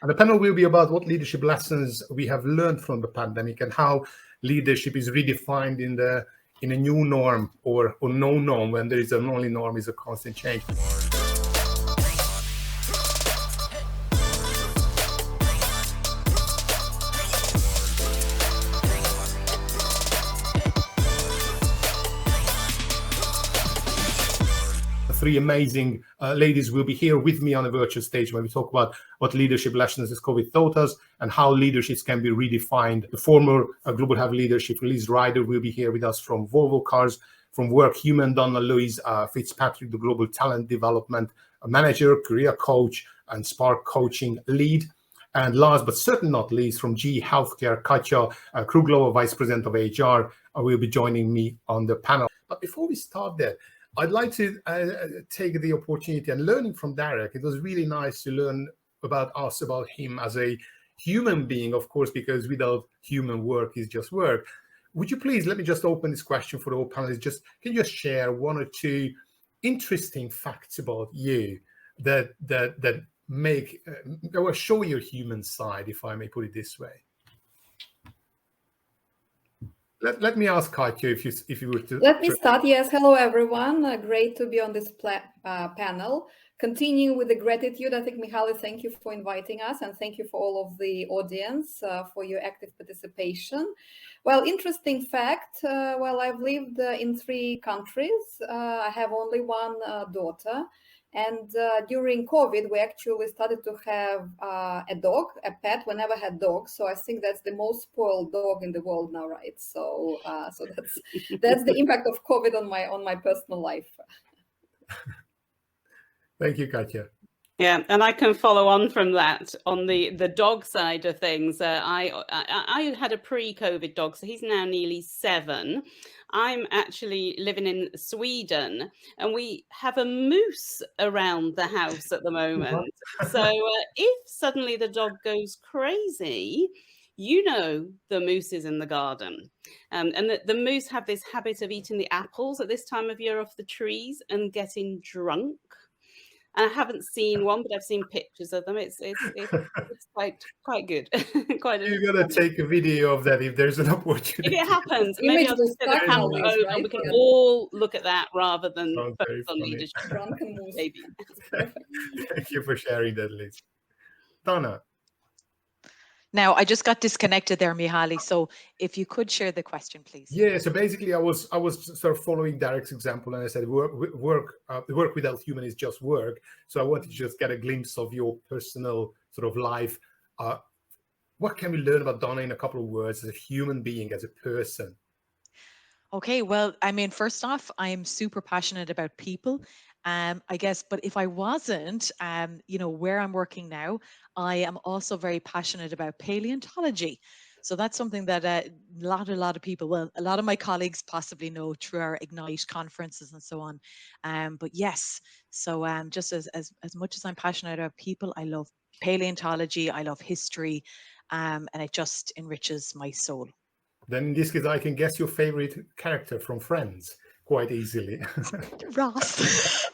And the panel will be about what leadership lessons we have learned from the pandemic and how leadership is redefined in a new norm or no norm, when there is an only norm is a constant change. Three amazing ladies will be here with me on a virtual stage when we talk about what leadership lessons has COVID taught us and how leaderships can be redefined. The former global head of leadership, Louise will be here with us from Volvo Cars, from Workhuman, Donna, Louise, Fitzpatrick, the global talent development manager, career coach, and Spark coaching lead. And last but certainly not least, from GE Healthcare, Katya, Kruglova, Vice President of HR, will be joining me on the panel. But before we start there, I'd like to take the opportunity and learning from Derek. It was really nice to learn about us, about him as a human being, of course, because without human work is just work. Would you please let me just open this question for all panelists? Can you just share one or two interesting facts about you that make or show your human side, if I may put it this way? Let me ask Katya if you were to... Let me start. Yes, hello everyone. Great to be on this panel. Continue with the gratitude. I think, Mihaly, thank you for inviting us, and thank you for all of the audience for your active participation. Well, interesting fact. Well, I've lived in 3 countries. I have only one daughter. And during COVID, we actually started to have a dog, a pet. We never had dogs, so I think that's the most spoiled dog in the world now, right? So, so that's the impact of COVID on my personal life. Thank you, Katya. Yeah, and I can follow on from that on the dog side of things. I had a pre-COVID dog, so he's now nearly 7. I'm actually living in Sweden, and we have a moose around the house at the moment. So if suddenly the dog goes crazy, you know the moose is in the garden. And the moose have this habit of eating the apples at this time of year off the trees and getting drunk. And I haven't seen one, but I've seen pictures of them. It's quite good. You're gonna take a video of that if there's an opportunity. If it happens, maybe I'll just set the camera over and we can all look at that rather than focus on leadership. Drunken moose. Maybe. Thank you for sharing that, Liz. Donna. Now, I just got disconnected there, Mihaly. So if you could share the question, please. Yeah, so basically I was sort of following Derek's example, and I said work without human is just work. So I wanted to just get a glimpse of your personal sort of life. What can we learn about Donna in a couple of words as a human being, as a person? Okay, well, I mean, first off, I'm super passionate about people. I guess, but if I wasn't, where I'm working now, I am also very passionate about paleontology. So that's something that a lot of people, well, a lot of my colleagues possibly know through our Ignite conferences and so on. But yes, so just as much as I'm passionate about people, I love paleontology, I love history, and it just enriches my soul. Then in this case, I can guess your favorite character from Friends quite easily. Ross.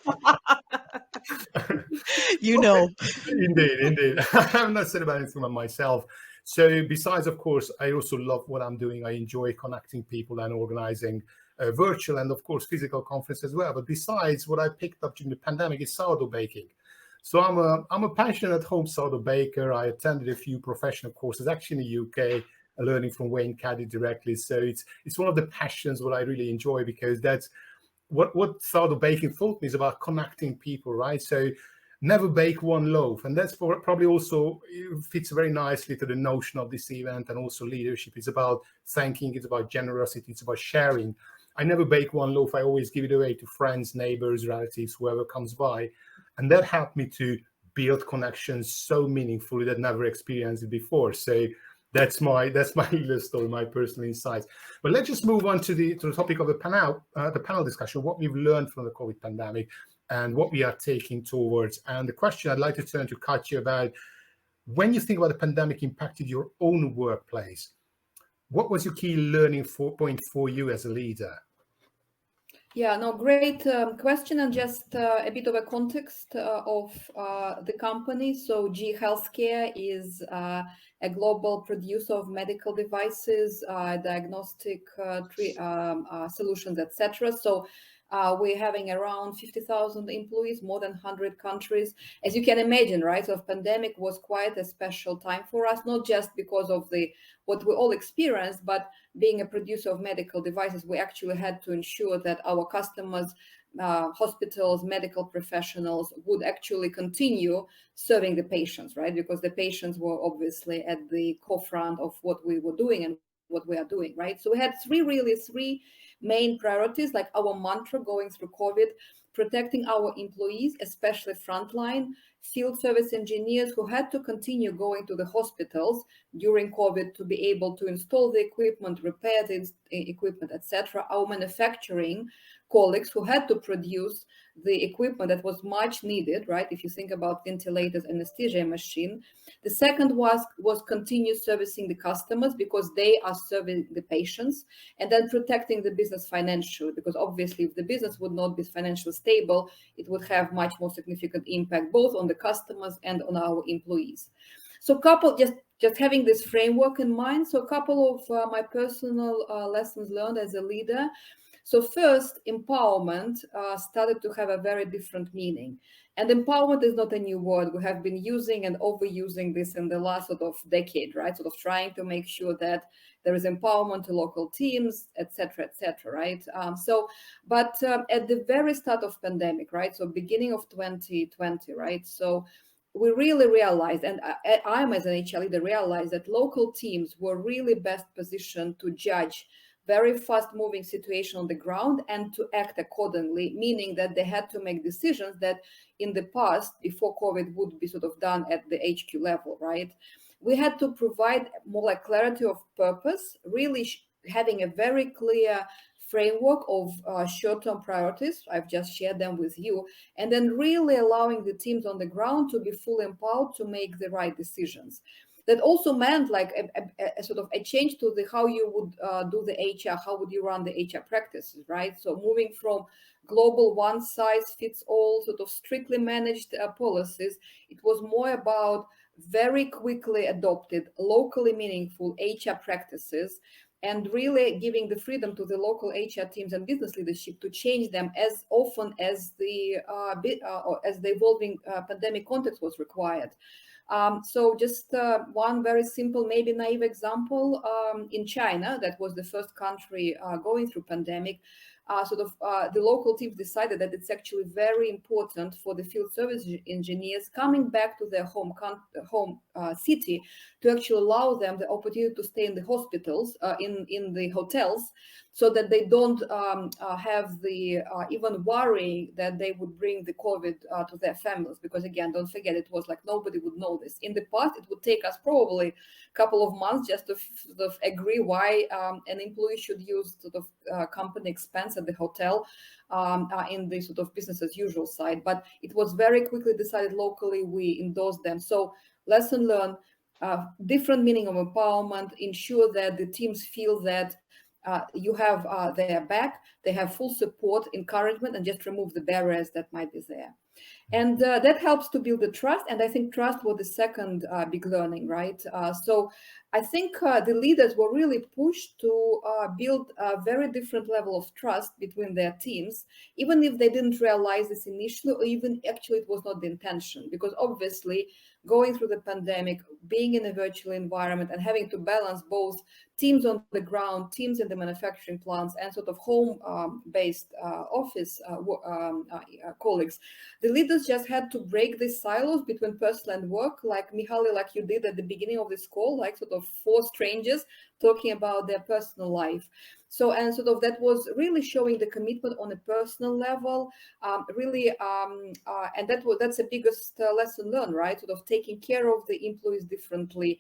You know. Indeed. I'm not saying about anything about myself. So besides, of course, I also love what I'm doing. I enjoy connecting people and organizing virtual and, of course, physical conferences as well. But besides, what I picked up during the pandemic is sourdough baking. So I'm a passionate home sourdough baker. I attended a few professional courses, actually in the UK, learning from Wayne Caddy directly. So it's one of the passions what I really enjoy, because that's what sourdough baking taught me, is about connecting people, right? So never bake one loaf. And that's probably also fits very nicely to the notion of this event, and also leadership. It's about thanking, it's about generosity, it's about sharing. I never bake one loaf. I always give it away to friends, neighbors, relatives, whoever comes by. And that helped me to build connections so meaningfully that I never experienced it before. So that's my little story, my personal insights. But let's just move on to the topic of the panel discussion, what we've learned from the COVID pandemic and what we are taking towards. And the question I'd like to turn to Katya about, when you think about the pandemic impacted your own workplace, what was your key learning point for you as a leader? Yeah, no, great question, and just a bit of a context of the company. So GE Healthcare is a global producer of medical devices, diagnostic solutions, etc. So we're having around 50,000 employees, more than 100 countries. As you can imagine, right? So pandemic was quite a special time for us, not just because of what we all experienced, but being a producer of medical devices, we actually had to ensure that our customers, hospitals, medical professionals would actually continue serving the patients, right? Because the patients were obviously at the forefront of what we were doing and what we are doing, right? So we had three main priorities, like our mantra going through COVID: protecting our employees, especially frontline field service engineers who had to continue going to the hospitals during COVID to be able to install the equipment, repair the equipment, etc. Our manufacturing colleagues who had to produce the equipment that was much needed, right? If you think about ventilators, anesthesia machine. The second was continue servicing the customers because they are serving the patients, and then protecting the business financially, because obviously if the business would not be financially stable, it would have much more significant impact both on the customers and on our employees. So just having this framework in mind. So a couple of my personal lessons learned as a leader. So first, empowerment started to have a very different meaning. And empowerment is not a new word. We have been using and overusing this in the last sort of decade, right? Sort of trying to make sure that there is empowerment to local teams, et cetera, right? But at the very start of pandemic, right? So beginning of 2020, right? So we really realized, and I'm as an HR leader realized that local teams were really best positioned to judge very fast moving situation on the ground and to act accordingly, meaning that they had to make decisions that in the past, before COVID, would be sort of done at the HQ level, right? We had to provide more like clarity of purpose, really having a very clear framework of short-term priorities. I've just shared them with you, and then really allowing the teams on the ground to be fully empowered to make the right decisions. That also meant like a sort of a change to the how you would do the HR, how would you run the HR practices, right? So moving from global one size fits all sort of strictly managed policies, it was more about very quickly adopted, locally meaningful HR practices, and really giving the freedom to the local HR teams and business leadership to change them as often as the evolving pandemic context was required. So just one very simple, maybe naive example, in China, that was the first country going through pandemic, the local teams decided that it's actually very important for the field service engineers coming back to their home city to actually allow them the opportunity to stay in the hospitals, in the hotels, so that they don't have the even worrying that they would bring the COVID to their families. Because again, don't forget, it was like nobody would know this. In the past, it would take us probably a couple of months just to sort of agree why an employee should use sort of company expense at the hotel in the sort of business as usual side. But it was very quickly decided locally, we endorsed them. So lesson learned, different meaning of empowerment, ensure that the teams feel that you have their back, they have full support, encouragement, and just remove the barriers that might be there. And that helps to build the trust. And I think trust was the second big learning, right? So I think the leaders were really pushed to build a very different level of trust between their teams, even if they didn't realize this initially, or even actually it was not the intention, because obviously going through the pandemic, being in a virtual environment and having to balance both teams on the ground, teams in the manufacturing plants, and sort of home-based office colleagues, the leaders just had to break these silos between personal and work, like Mihaly, like you did at the beginning of this call, like sort of four strangers talking about their personal life. So, and sort of that was really showing the commitment on a personal level, and that's the biggest lesson learned, right? Sort of taking care of the employees differently,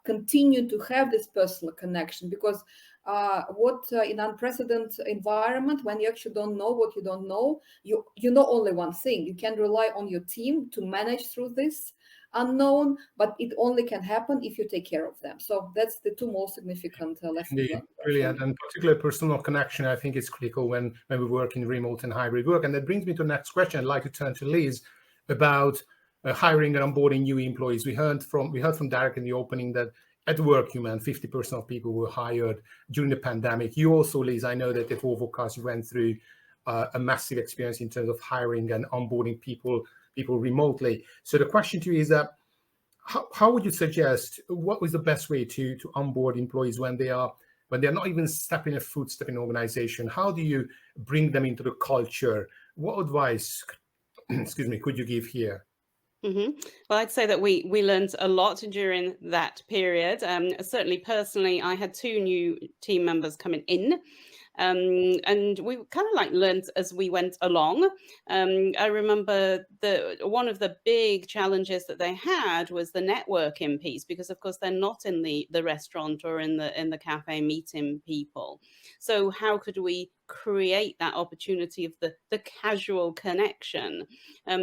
continue to have this personal connection, because in unprecedented environment, when you actually don't know what you don't know, you know only one thing: you can rely on your team to manage through this. unknown, but it only can happen if you take care of them. So that's the two most significant lessons Indeed, learned. brilliant. And particularly personal connection, I think, is critical when we work in remote and hybrid work. And that brings me to the next question. I'd like to turn to Liz about hiring and onboarding new employees. We heard from Derek in the opening that at Workhuman, 50% of people were hired during the pandemic. You also, Liz, I know that at Volvo Cars, you went through a massive experience in terms of hiring and onboarding people remotely. So the question to you is that how would you suggest, what was the best way to onboard employees when they're not even stepping a footstep in an organization? How do you bring them into the culture? What advice, excuse me, could you give here? Well, I'd say that we learned a lot during that period. Certainly, personally, I had 2 new team members coming in. And we kind of like learned as we went along. I remember one of the big challenges that they had was the networking piece, because of course they're not in the restaurant or in the cafe meeting people. So how could we create that opportunity of the casual connection?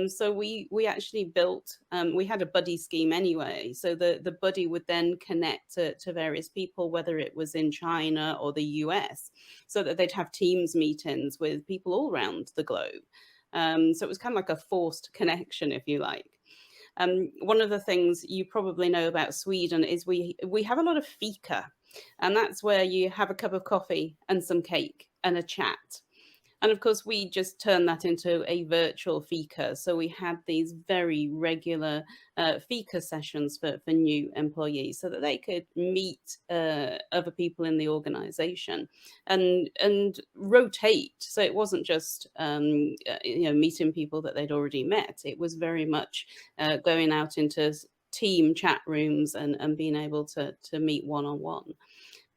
So we actually built, we had a buddy scheme anyway. So the buddy would then connect to various people, whether it was in China or the US, so that they'd have Teams meetings with people all around the globe. So it was kind of like a forced connection, if you like. One of the things you probably know about Sweden is we have a lot of fika, and that's where you have a cup of coffee and some cake and a chat. And of course, we just turned that into a virtual fika. So we had these very regular fika sessions for new employees, so that they could meet other people in the organization and rotate. So it wasn't just meeting people that they'd already met. It was very much going out into team chat rooms and being able to meet one-on-one.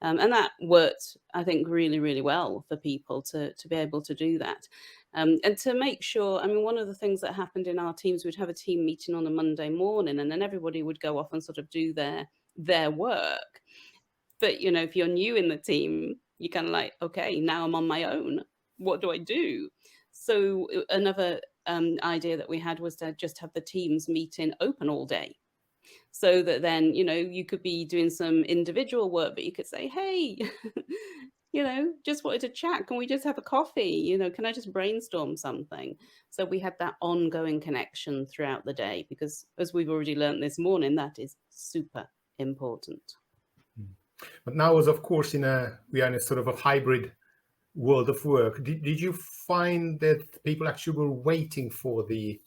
And that worked, I think, really, really well for people to be able to do that. And to make sure, I mean, one of the things that happened in our teams, we'd have a team meeting on a Monday morning, and then everybody would go off and sort of do their work. But, you know, if you're new in the team, you're kind of like, okay, now I'm on my own. What do I do? So another idea that we had was to just have the teams meeting open all day. So that then, you know, you could be doing some individual work, but you could say, hey, you know, just wanted to chat. Can we just have a coffee? You know, can I just brainstorm something? So we had that ongoing connection throughout the day, because as we've already learned this morning, that is super important. But now, as of course, we are in a sort of a hybrid world of work. Did you find that people actually were waiting for the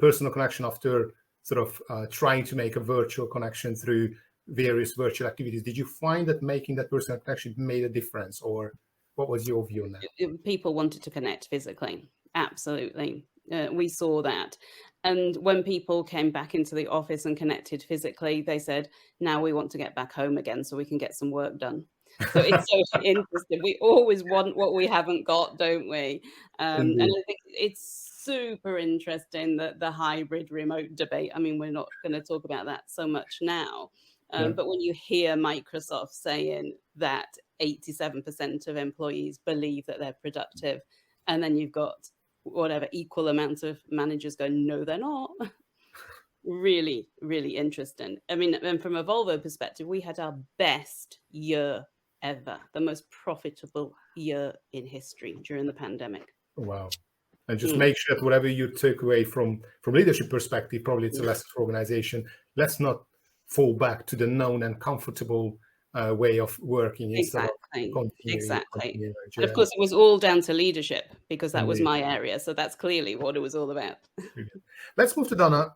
personal connection after sort of trying to make a virtual connection through various virtual activities? Did you find that making that personal connection made a difference, or what was your view on that? People wanted to connect physically. Absolutely. We saw that. And when people came back into the office and connected physically, they said, now we want to get back home again so we can get some work done. So it's so interesting. We always want what we haven't got, don't we? And I think it's super interesting that the hybrid remote debate. I mean, we're not going to talk about that so much now. But when you hear Microsoft saying that 87% of employees believe that they're productive, and then you've got whatever equal amounts of managers go, no, they're not. Really, really interesting. I mean, and from a Volvo perspective, we had our best year ever, the most profitable year in history during the pandemic. Wow. And just make sure that whatever you took away from leadership perspective, probably it's a lesson for organization. Let's not fall back to the known and comfortable way of working. Exactly. And of course, it was all down to leadership, because that was my area. So that's clearly what it was all about. Let's move to Donna.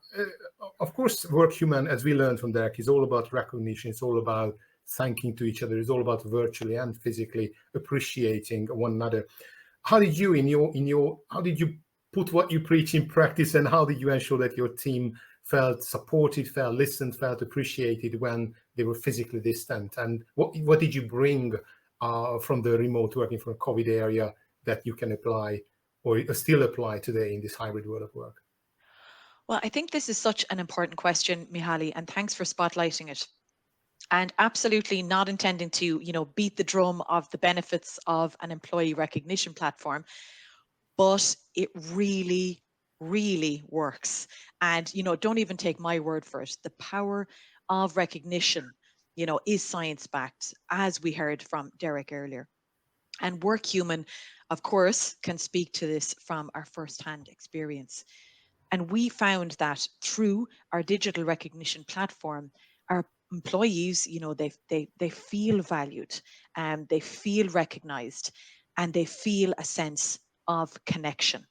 Of course, Workhuman, as we learned from Derek, is all about recognition. It's all about thanking to each other. It's all about virtually and physically appreciating one another. How did you how did you put what you preach in practice, and how did you ensure that your team felt supported, felt listened, felt appreciated when they were physically distant? And what did you bring from the remote working from a COVID area that you can apply or still apply today in this hybrid world of work? Well, I think this is such an important question, Mihaly, and thanks for spotlighting it. And absolutely not intending to, beat the drum of the benefits of an employee recognition platform, but it really, really works. And, you know, don't even take my word for it. The power of recognition, you know, is science-backed, as we heard from Derek earlier. And Workhuman, of course, can speak to this from our first-hand experience. And we found that through our digital recognition platform, our employees, you know, they feel valued, and they feel recognized, and they feel a sense of connection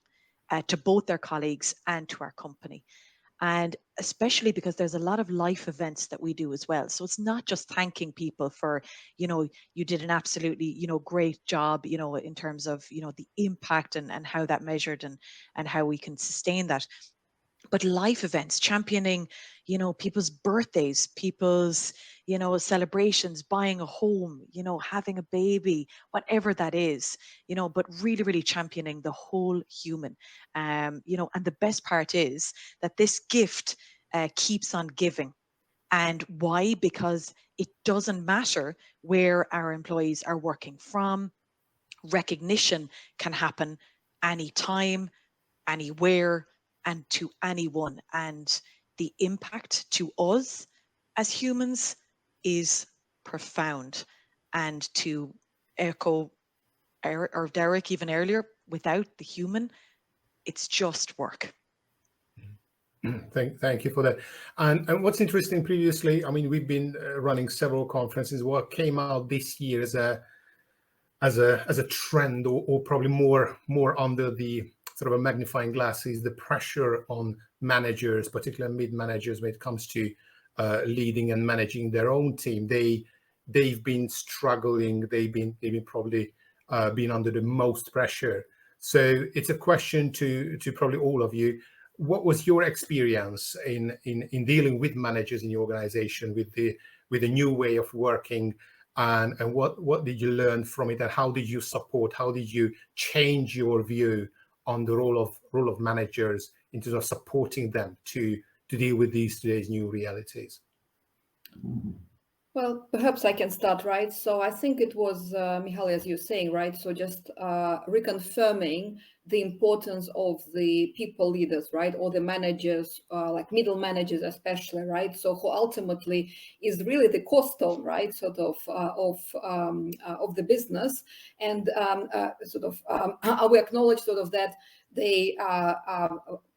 to both their colleagues and to our company. And especially because there's a lot of life events that we do as well. So it's not just thanking people for, you know, you did an absolutely, you know, great job, you know, in terms of, you know, the impact and how that measured and how we can sustain that. But life events, championing, you know, people's birthdays, people's, you know, celebrations, buying a home, you know, having a baby, whatever that is, you know, but really, really championing the whole human. You know, and the best part is that this gift keeps on giving. And why? Because it doesn't matter where our employees are working from. Recognition can happen anytime, anywhere, and to anyone. And the impact to us as humans is profound. And to echo or Derek even earlier, without the human, it's just work. Thank you for that. And what's interesting, previously, I mean, we've been running several conferences. What came out this year as a trend, or probably more under the sort of a magnifying glass, is the pressure on managers, particularly mid-managers, when it comes to leading and managing their own team. They've been struggling. They've been probably been under the most pressure. So it's a question to probably all of you. What was your experience in dealing with managers in your organization with the new way of working? And what did you learn from it, and how did you support, how did you change your view on the role of managers in terms of supporting them to deal with today's new realities? Well, perhaps I can start, right? So I think it was, Mihaly, as you're saying, right? So just reconfirming the importance of the people leaders, right? Or the managers, like middle managers especially, right? So who ultimately is really the cornerstone, right? Sort of the business. And we acknowledge sort of that they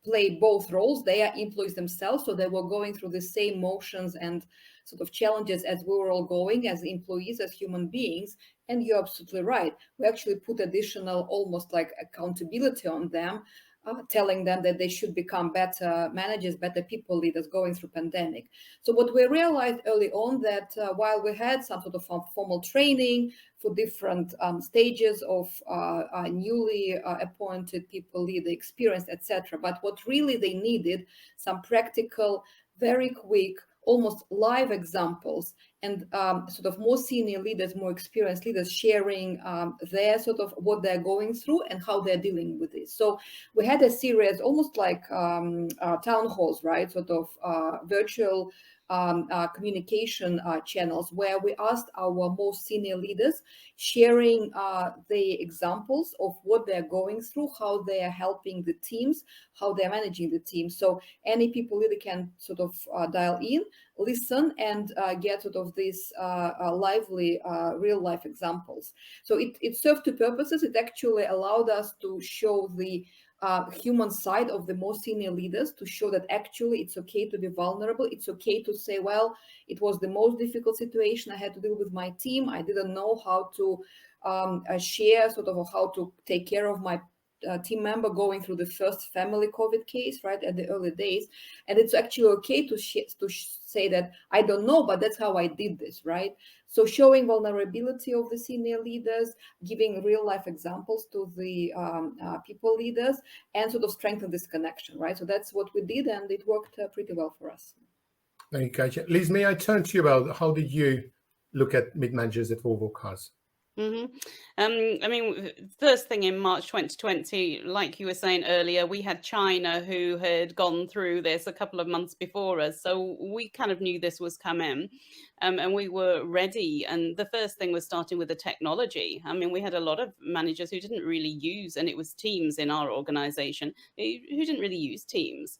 play both roles. They are employees themselves, so they were going through the same motions and sort of challenges as we were all going as employees, as human beings. And you're absolutely right. We actually put additional, almost like accountability on them, telling them that they should become better managers, better people leaders going through pandemic. So what we realized early on, that while we had some sort of formal training for different stages of newly appointed people leader experience, etc., but what really they needed, some practical, very quick, almost live examples, and sort of more senior leaders, more experienced leaders sharing their sort of what they're going through and how they're dealing with this. So we had a series, almost like town halls, right? Sort of virtual communication channels, where we asked our most senior leaders sharing the examples of what they're going through, how they are helping the teams, how they're managing the team. So any people leader can sort of dial in, listen, and get sort of these lively real life examples. So it served two purposes. It actually allowed us to show the human side of the most senior leaders, to show that actually it's okay to be vulnerable. It's okay to say, well, it was the most difficult situation I had to deal with my team. I didn't know how to share sort of how to take care of my team member going through the first family COVID case, right, at the early days. And it's actually okay to say that I don't know, but that's how I did this, right? So showing vulnerability of the senior leaders, giving real life examples to the people leaders, and sort of strengthen this connection, right? So that's what we did, and it worked pretty well for us. Thank you, Katya. Liz, may I turn to you about how did you look at mid-managers at Volvo Cars? hmm I mean, first thing in March 2020, like you were saying earlier, we had China who had gone through this a couple of months before us. So we kind of knew this was coming, and we were ready. And the first thing was starting with the technology. I mean, we had a lot of managers who didn't really use, and it was Teams in our organization, who didn't really use Teams.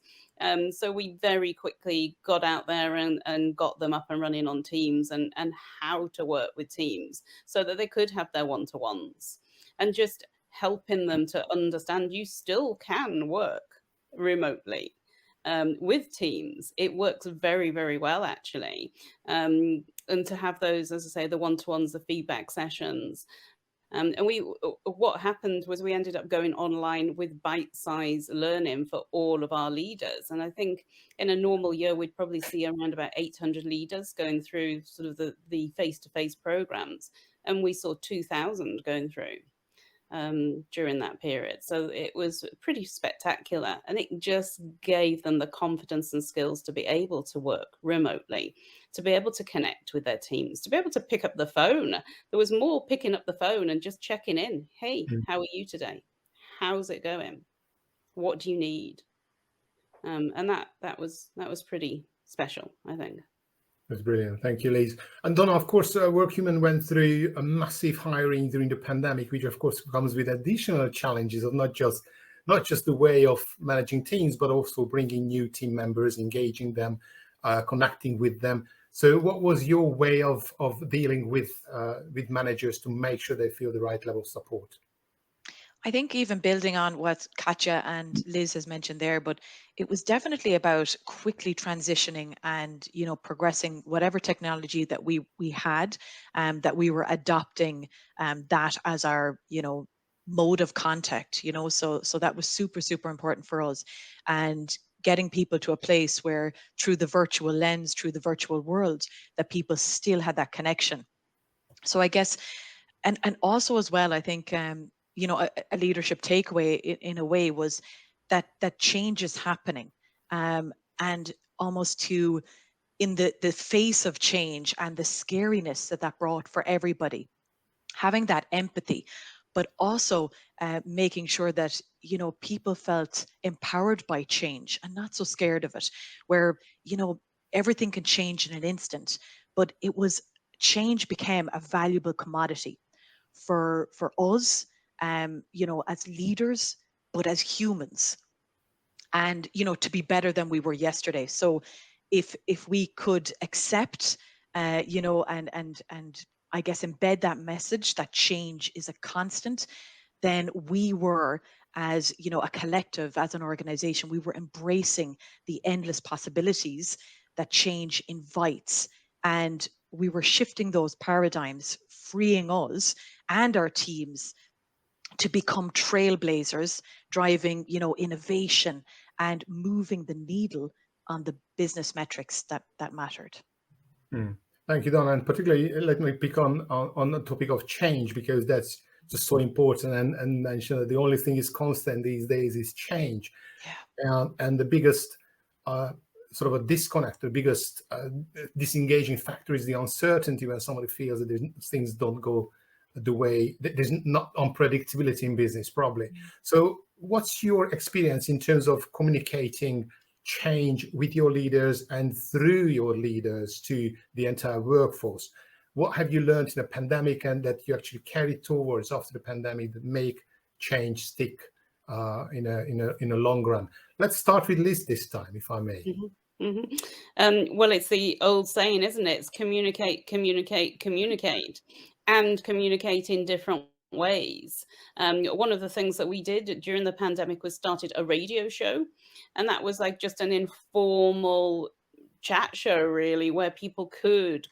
So we very quickly got out there and got them up and running on Teams and how to work with Teams so that they could have their one-to-ones, and just helping them to understand you still can work remotely with Teams. It works very, very well, actually. And to have those, as I say, the one-to-ones, the feedback sessions. And what happened was we ended up going online with bite-sized learning for all of our leaders. And I think in a normal year, we'd probably see around about 800 leaders going through sort of the face-to-face programs. And we saw 2,000 going through during that period. So it was pretty spectacular. And it just gave them the confidence and skills to be able to work remotely, to be able to connect with their teams, to be able to pick up the phone. There was more picking up the phone and just checking in. Hey, how are you today? How's it going? What do you need? And that was pretty special, I think. That's brilliant. Thank you, Louise. And Donna, of course, Workhuman went through a massive hiring during the pandemic, which of course comes with additional challenges of not just the way of managing teams, but also bringing new team members, engaging them, connecting with them. So what was your way of dealing with managers to make sure they feel the right level of support? I think even building on what Katya and Liz has mentioned there, but it was definitely about quickly transitioning and, you know, progressing whatever technology that we had, that we were adopting that as our, you know, mode of contact, you know, so that was super, super important for us. And getting people to a place where through the virtual lens, through the virtual world, that people still had that connection. So I guess, and also as well, I think, you know, a leadership takeaway in a way was that change is happening, and almost to in the face of change and the scariness that brought for everybody, having that empathy, but also making sure that, you know, people felt empowered by change and not so scared of it, where, you know, everything can change in an instant, but change became a valuable commodity for us, you know, as leaders, but as humans, and, you know, to be better than we were yesterday. So if we could accept, you know, and I guess embed that message that change is a constant, then we were, as, you know, a collective, as an organization, we were embracing the endless possibilities that change invites, and we were shifting those paradigms, freeing us and our teams to become trailblazers, driving, you know, innovation and moving the needle on the business metrics that mattered. Thank you, Donna. And particularly, let me pick on the topic of change, because that's just so important, and mention that the only thing is constant these days is change. Yeah. And the biggest sort of a disconnect, the biggest disengaging factor is the uncertainty, when somebody feels that things don't go the way, there's not unpredictability in business, probably. So what's your experience in terms of communicating change with your leaders and through your leaders to the entire workforce? What have you learned in the pandemic, and that you actually carry towards after the pandemic, that make change stick in a long run? Let's start with Liz this time, if I may. Well, it's the old saying, isn't it? It's communicate, communicate, communicate, and communicate in different ways. One of the things that we did during the pandemic was started a radio show, and that was like just an informal chat show, really, where people could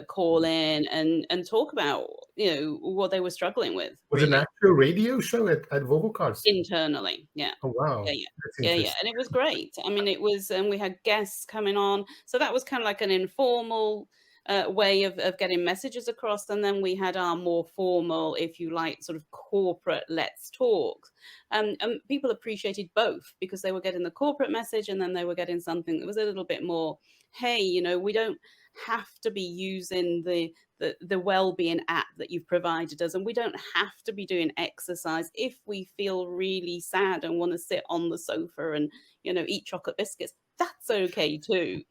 call in and talk about, you know, what they were struggling with. Was it an actual radio show at Volvo Cars? Internally, yeah. Oh, wow. Yeah, and it was great. I mean, it was, and we had guests coming on, so that was kind of like an informal way of getting messages across. And then we had our more formal, if you like, sort of corporate let's talk. And people appreciated both, because they were getting the corporate message, and then they were getting something that was a little bit more, hey, you know, we don't have to be using the wellbeing app that you've provided us, and we don't have to be doing exercise if we feel really sad and want to sit on the sofa and, you know, eat chocolate biscuits. That's okay too.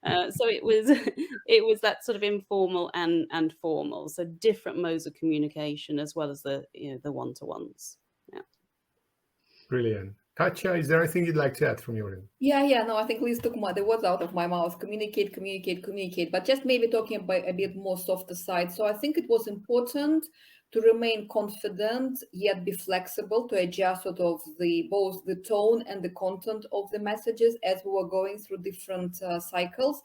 So it was that sort of informal and formal, so different modes of communication as well as the, you know, the one-to-ones. Yeah. Brilliant. Katya, is there anything you'd like to add from your end? Yeah, no, I think Liz took the words out of my mouth. Communicate, but just maybe talking about a bit more softer side. So I think it was important to remain confident, yet be flexible to adjust sort of both the tone and the content of the messages as we were going through different cycles.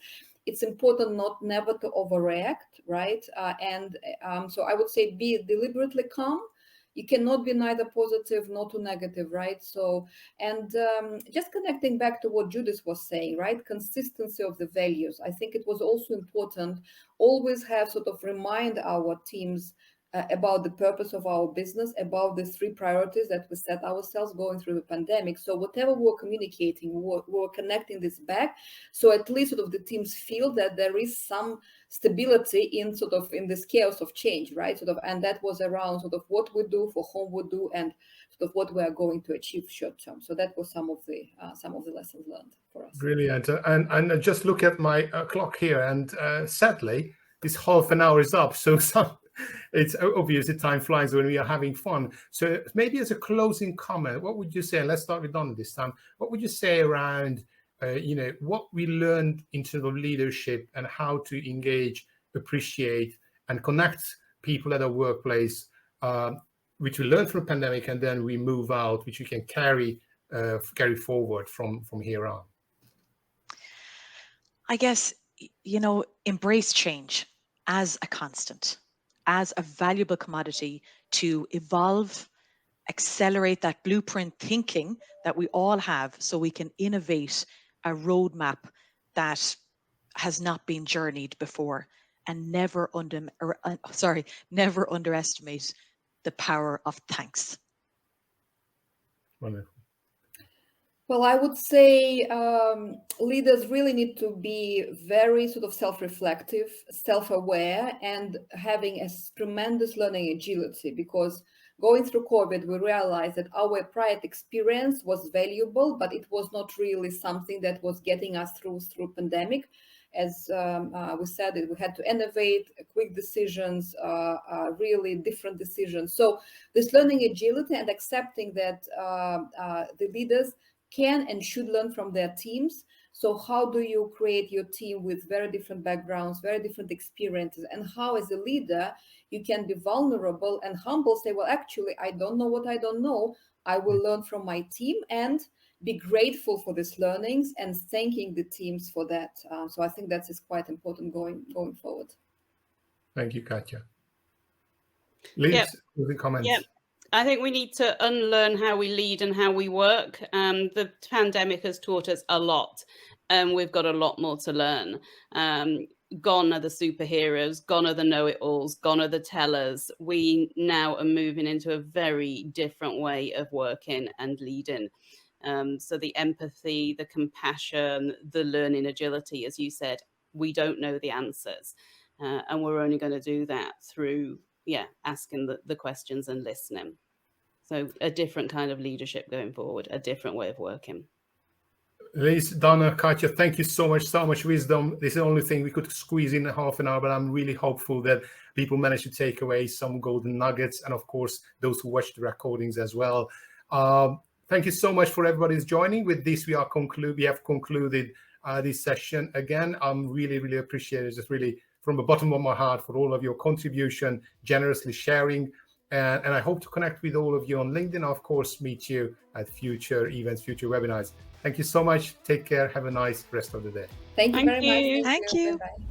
It's important never to overreact, right? So I would say be deliberately calm. You cannot be neither positive nor too negative, right? So, and just connecting back to what Judith was saying, right? Consistency of the values. I think it was also important, always have sort of remind our teams about the purpose of our business, about the 3 priorities that we set ourselves going through the pandemic. So whatever we're communicating, we're connecting this back. So at least sort of the teams feel that there is some stability in this chaos of change, right? And that was around sort of what we do, for whom we do, and sort of what we are going to achieve short term. So that was some of the lessons learned for us. Brilliant. And I just look at my clock here, and sadly, this half an hour is up. So it's obvious that time flies when we are having fun. So maybe as a closing comment, what would you say? Let's start with Donna this time. What would you say around what we learned in terms of leadership and how to engage, appreciate, and connect people at our workplace, which we learned from the pandemic, and then we move out, which we can carry forward from here on? I guess, embrace change as a constant, as a valuable commodity to evolve, accelerate that blueprint thinking that we all have, so we can innovate a roadmap that has not been journeyed before, and never underestimate the power of thanks. Wonderful. Well, I would say leaders really need to be very sort of self-reflective, self-aware, and having a tremendous learning agility, because going through COVID, we realized that our prior experience was valuable, but it was not really something that was getting us through pandemic. As we said, we had to innovate, quick decisions, really different decisions. So this learning agility and accepting that the leaders can and should learn from their teams. So how do you create your team with very different backgrounds, very different experiences, and how as a leader you can be vulnerable and humble, say, well, actually, I don't know what I don't know. I will learn from my team and be grateful for these learnings and thanking the teams for that. So I think that is quite important going forward. Thank you, Katya. Louise, with comments. Yep. I think we need to unlearn how we lead and how we work. The pandemic has taught us a lot, and we've got a lot more to learn. Gone are the superheroes, gone are the know-it-alls, gone are the tellers. We now are moving into a very different way of working and leading. So the empathy, the compassion, the learning agility, as you said, we don't know the answers. And we're only going to do that through asking the questions and listening. So a different kind of leadership going forward, a different way of working. Louise, Donna, Katya, thank you so much wisdom. This is the only thing we could squeeze in half an hour, but I'm really hopeful that people manage to take away some golden nuggets, and of course, those who watch the recordings as well. Thank you so much for everybody who's joining. With this, we have concluded this session. Again, I'm really appreciative, just really from the bottom of my heart, for all of your contribution, generously sharing. And I hope to connect with all of you on LinkedIn. Of course, meet you at future events, future webinars. Thank you so much. Take care. Have a nice rest of the day. Thank you very much. Thank you. Bye-bye.